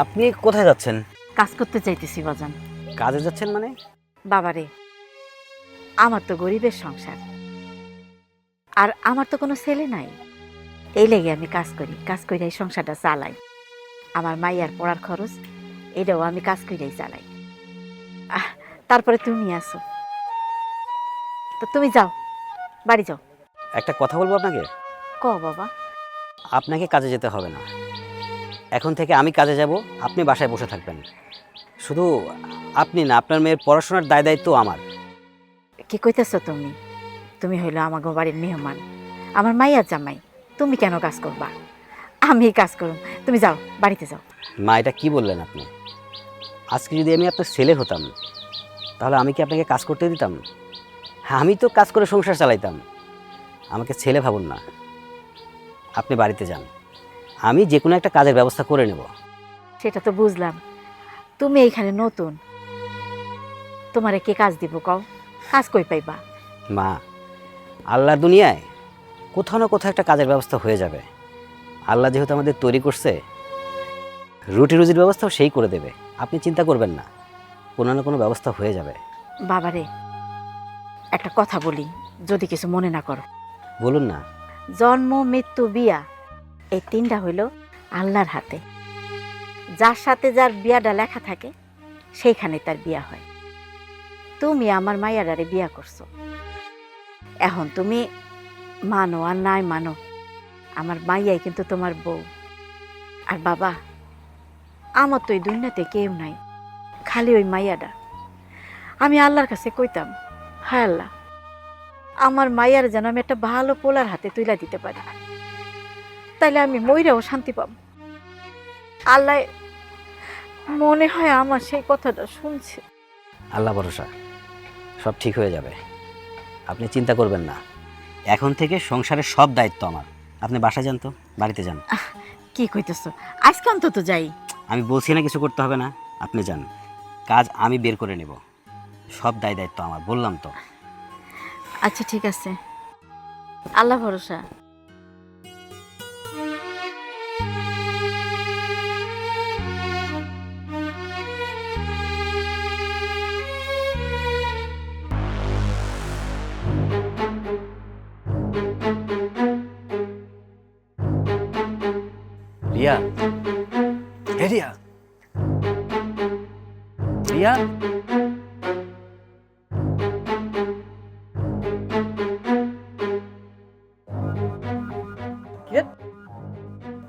আপনি কোথায় যাচ্ছেন? কাজ করতে চাইতেছি বাজান। কাজে যাচ্ছেন মানে? বাবারে, আমার তো গরিবের সংসার, আর আমার তো কোনো ছেলে নাই। এই লেগে আমি কাজ করি, কাজ করে এই সংসারটা চালাই। আমার মাইয়ার পড়ার খরচ এটাও আমি কাজ করেই চালাই। তারপরে তুমি আসো, তো তুমি যাও, বাড়ি যাও। একটা কথা বলবো আপনাকে। ক বাবা। আপনাকে কাজে যেতে হবে না, এখন থেকে আমি কাজে যাব, আপনি বাসায় বসে থাকবেন। শুধু আপনি না, আপনার মেয়ের পড়াশোনার দায় দায়িত্ব আমার। কি কইতেছ তুমি? তুমি হইলো আমার বাড়ির মেহমান, আমার মাইয়ার জামাই। তুমি কেন কাজ করবা? আমি কাজ করুম, তুমি যাও, বাড়িতে যাও। মা, এটা কি বললেন আপনি? আজকে যদি আমি আপনার ছেলে হতাম, তাহলে আমি কি আপনাকে কাজ করতে দিতাম? আমি তো কাজ করে সংসার চালাইতাম। আমাকে ছেলে ভাবুন না। আপনি বাড়িতে যান, আমি যে কোনো একটা কাজের ব্যবস্থা করে নেব। সেটা তো বুঝলাম, তুমি এইখানে নতুন, তোমারে কে কাজ দিব কও? কাজ কই পাইবা? মা, আল্লাহর দুনিয়ায় কোথাও না কোথাও একটা কাজের ব্যবস্থা হয়ে যাবে। আল্লাহ যেহেতু আমাদের তৈরি করছে, রুটি রুজির ব্যবস্থাও সেই করে দেবে। আপনি চিন্তা করবেন না, কোনো না কোনো ব্যবস্থা হয়ে যাবে। বাবারে, একটা কথা বলি, যদি কিছু মনে না করো। বলুন না। জন্ম, মৃত্যু, বিয়া, এই তিনটা হইল আল্লাহর হাতে। যার সাথে যার বিয়াটা লেখা থাকে, সেইখানে তার বিয়া হয়। তুমি আমার মাইয়াডারে বিয়া করছো, এখন তুমি মানো আর নাই মানো, আমার মাইয়াই কিন্তু তোমার বউ। আর বাবা, আমার তো এই দুনিয়াতে কেউ নাই, খালি ওই মাইয়াডা। আমি আল্লাহর কাছে কইতাম, হায় আল্লাহ, আমার মাইয়ার যেন আমি একটা ভালো পোলার হাতে তুইলা দিতে পারি, তাইলে আমি মইরাও শান্তি পাব। আল্লাহ মনে হয় আমার সেই কথাটা শুনছে। আল্লাহ ভরসা, সব ঠিক হয়ে যাবে। আপনি চিন্তা করবেন না, এখন থেকে সংসারের সব দায়িত্ব আমার। আপনি বাসায় যান তো, বাড়িতে যান। কি কইতেছ? আজকে অন্তত যাই। আমি বলছি না কিছু করতে হবে না, আপনি যান। কাজ আমি বের করে নেব, সব দায় দায়িত্ব আমার, বললাম তো। আচ্ছা ঠিক আছে, আল্লাহ ভরসা। রিয়া, হে রিয়া, রিয়া।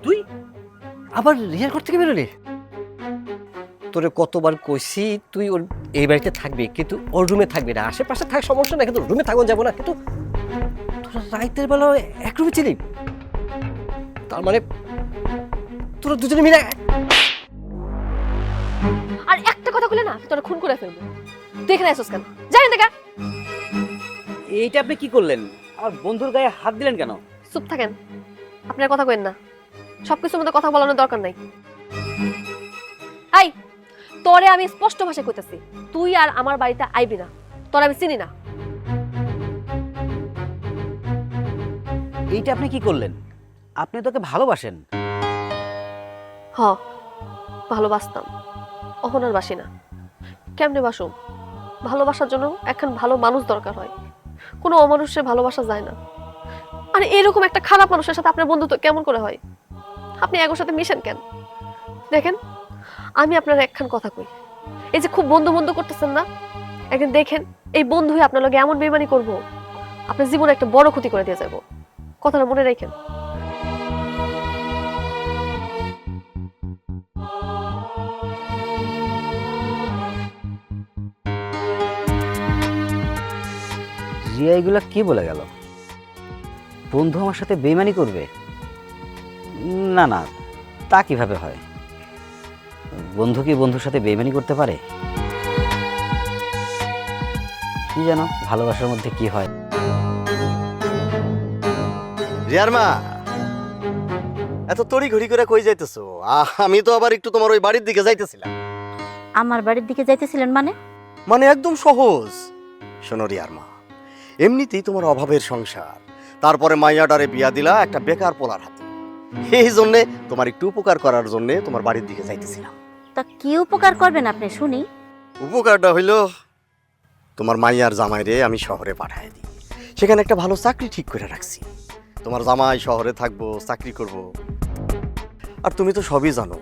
তুই আবার রিয়ার ঘর থেকে বেরোলি? তোরে কতবার কইছি তুই ওর এই বাড়িতে থাকবি, কিন্তু ওর রুমে থাকবি না। আশেপাশে থাক সমস্যা না, কিন্তু রুমে থাকুন যাবো না। কিন্তু তোরা রাইতের বেলা এক রুমে ছিলি, তার মানে তোরা দুজনে মিলে। আর একটা কথা বলে না, তোরা খুন করে ফেলবো। তুই এখানে আসছিস কেন? জানেন দেখা। এইটা আপনি কি করলেন? আমার বন্ধুর গায়ে হাত দিলেন কেন? চুপ থাকেন, আপনার কথা কইেন না। সবকিছুর মধ্যে কথা বলানোর দরকার নাই। আই, তোরে আমি স্পষ্ট ভাষায় কইতাছি, তুই আর আমার বাড়িতে আইবি না। তোর আমি চিনি না। এইটা আপনি কি করলেন? আপনি তোকে ভালোবাসেন। হ, ভালোবাসতাম, অহন আর বাসি না। কেমনে বাসুম? ভালোবাসার জন্য এখন ভালো মানুষ দরকার হয়, কোনো অমানুষের ভালোবাসা যায় না। আর এরকম একটা খারাপ মানুষের সাথে আপনার বন্ধুত্ব কেমন করে হয়? আপনি এগোর সাথে মিশেন কেন? দেখেন, আমি আপনার একখান কথা কই, এই যে খুব বন্ধু বন্ধু করতেছেন না, একদিন দেখেন এই বন্ধু হয়ে আপনার লগে এমন বেইমানি করবো, আপনার জীবনে একটা বড় ক্ষতি করে দিয়ে যাবো। কথাটা মনে রাখেন। রিয়া এগুলা কি বলে গেল? বন্ধু আমার সাথে বেইমানি করবে? না না, তা কিভাবে হয়? বন্ধু কি বন্ধুর সাথে বেইমানি করতে পারে? কি জানো ভালোবাসার মধ্যে কি হয়। রিয়ার মা, এত তড়ি ঘড়ি করে কই যাইতেছো? আমি তো আবার একটু তোমার ওই বাড়ির দিকে যাইতেছিলাম। আমার বাড়ির দিকে যাইতেছিলেন মানে? মানে একদম সহজ। শোনো রিয়ার মা, এমনিতেই তোমার অভাবের সংসার, তারপরে মাইয়াডারে বিয়া দিলা একটা বেকার পোলার হাতে। এই জন্যে তোমার একটু উপকার করার জন্যে তোমার বাড়ির দিকে যাইতেছিলাম। তা কি উপকার করবেন আপনি শুনি? উপকারটা হইল তোমার মাইয়ার জামাইরে আমি শহরে পাঠায় দিই, সেখানে একটা ভালো চাকরি ঠিক করে রাখছি। তোমার জামাই শহরে থাকবো, চাকরি করব। আর তুমি তো সবই জানো,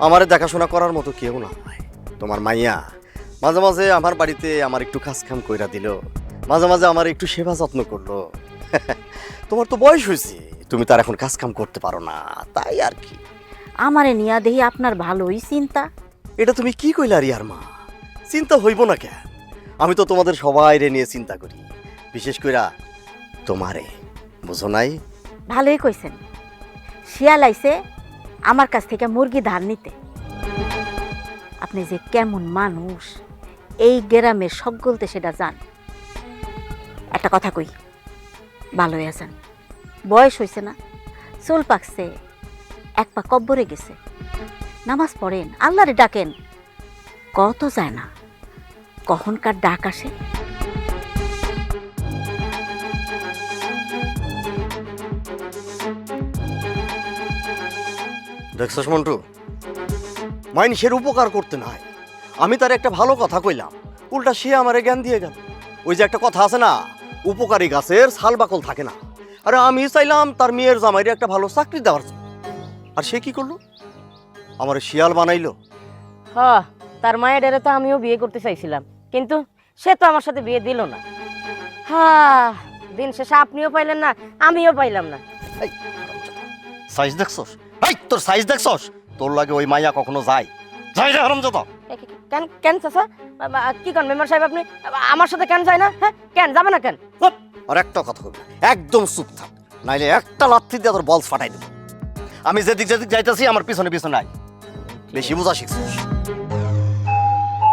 আমারে দেখাশোনা করার মতো কেউ না হয়। তোমার মাইয়া মাঝে মাঝে আমার বাড়িতে আমার একটু কাজ কাম কইরা দিল, মাঝে মাঝে আমার একটু সেবা যত্ন করলো। তোমার তো বয়স হয়েছে, তুমি তার এখন কাজ কাম করতে পারো না, তাই আর কি। আমারে নিয়া দেহি আপনার ভালোই চিন্তা। এটা তুমি কি কইলা রিয়ার মা? চিন্তা হইব না কেন? আমি তো তোমাদের সবাইরে নিয়ে চিন্তা করি, বিশেষ কইরা তোমারে, বুঝো নাই? ভালোই কইছেন। শিয়াল আইছে আমার কাছ থেকে মুরগি ধার নিতে। আপনি যে কেমন মানুষ এই গ্রামের সকলতে সেটা জান। একটা কথা কই, ভালো হয়ে আছেন, বয়স হয়েছে না, চুল পাকছে, এক পা কব্বরে গেছে, নামাজ পড়েন, আল্লাহরে ডাকেন, কত যায় না, কখনকার ডাক আসে। দেখছস মন্টু, মানুষের উপকার করতে নাই, আমি তার একটা ভালো কথা কইলাম, উল্টা সে আমারে জ্ঞান দিয়ে গেল। ওই যে একটা কথা আছে না, উপকারী গাছের ছাল বাকল থাকে না। আরে আমি চাইলাম তার মেয়ের জামাইরে একটা ভালো চাকরি দেওয়ার জন্য, আর সে কি করলো? আমার শিয়াল বানাইলো। হ, তার মায়ের তো আমিও বিয়ে করতে চাইছিলাম, কিন্তু সে তো আমার সাথে বিয়ে দিল না। হ্যাঁ, দিন শেষে আপনিও পাইলেন না, আমিও পাইলাম না। সাইজ দেখছস? এই তোর সাইজ দেখছস? তোর লাগে ওই মাইয়া কখনো যায়? যাই রে হারামজাদা। কেন কেন চাচা, কি করেন মেম্বার সাহেব আপনি? আমার সাথে কেন যায় না? হ্যাঁ, কেন যাবে না কেন? চুপ! আর একটা কথা কইবি না, একদম চুপ থাক, নাইলে একটা লাথি দিয়ে তোর বলস ফাটাই দেব। আমি যেদিক যেদিক যাইতাছি আমার পিছনে পিছনে আয়, বেশি বুঝা শিখছিস।